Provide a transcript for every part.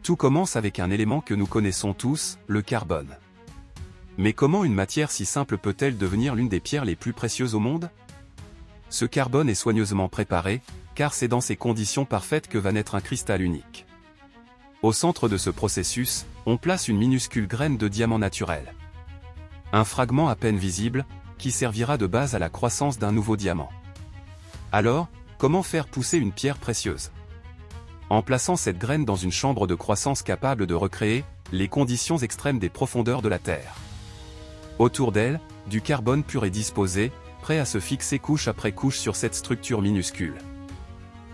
Tout commence avec un élément que nous connaissons tous, le carbone. Mais comment une matière si simple peut-elle devenir l'une des pierres les plus précieuses au monde? Ce carbone est soigneusement préparé, car c'est dans ces conditions parfaites que va naître un cristal unique. Au centre de ce processus, on place une minuscule graine de diamant naturel. Un fragment à peine visible, qui servira de base à la croissance d'un nouveau diamant. Alors, comment faire pousser une pierre précieuse? En plaçant cette graine dans une chambre de croissance capable de recréer les conditions extrêmes des profondeurs de la Terre. Autour d'elle, du carbone pur est disposé, prêt à se fixer couche après couche sur cette structure minuscule.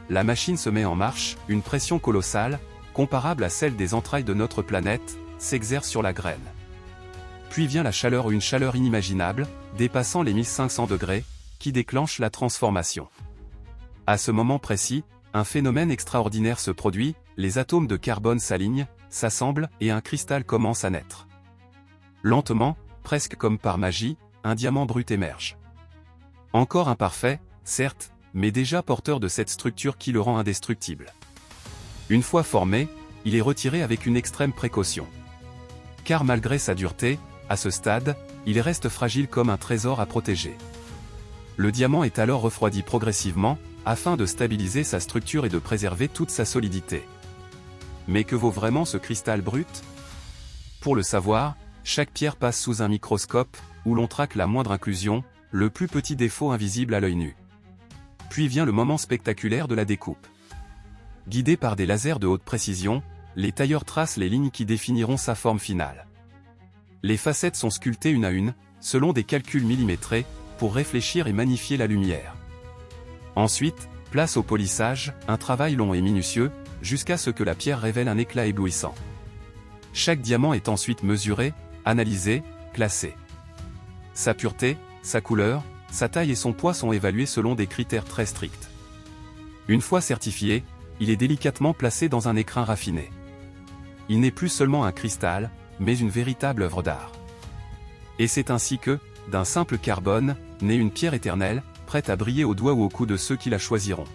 La machine se met en marche, une pression colossale, comparable à celle des entrailles de notre planète, s'exerce sur la graine. Puis vient la chaleur, une chaleur inimaginable, dépassant les 1500 degrés, qui déclenche la transformation. À ce moment précis, un phénomène extraordinaire se produit, les atomes de carbone s'alignent, s'assemblent et un cristal commence à naître. Lentement, presque comme par magie, un diamant brut émerge. Encore imparfait, certes, mais déjà porteur de cette structure qui le rend indestructible. Une fois formé, il est retiré avec une extrême précaution. Car malgré sa dureté, à ce stade, il reste fragile comme un trésor à protéger. Le diamant est alors refroidi progressivement, afin de stabiliser sa structure et de préserver toute sa solidité. Mais que vaut vraiment ce cristal brut? Pour le savoir, chaque pierre passe sous un microscope, où l'on traque la moindre inclusion, le plus petit défaut invisible à l'œil nu. Puis vient le moment spectaculaire de la découpe. Guidés par des lasers de haute précision, les tailleurs tracent les lignes qui définiront sa forme finale. Les facettes sont sculptées une à une, selon des calculs millimétrés, pour réfléchir et magnifier la lumière. Ensuite, place au polissage, un travail long et minutieux, jusqu'à ce que la pierre révèle un éclat éblouissant. Chaque diamant est ensuite mesuré, analysé, classé. Sa pureté, sa couleur, sa taille et son poids sont évalués selon des critères très stricts. Une fois certifié, il est délicatement placé dans un écrin raffiné. Il n'est plus seulement un cristal, mais une véritable œuvre d'art. Et c'est ainsi que, d'un simple carbone, naît une pierre éternelle, prête à briller au doigt ou au cou de ceux qui la choisiront.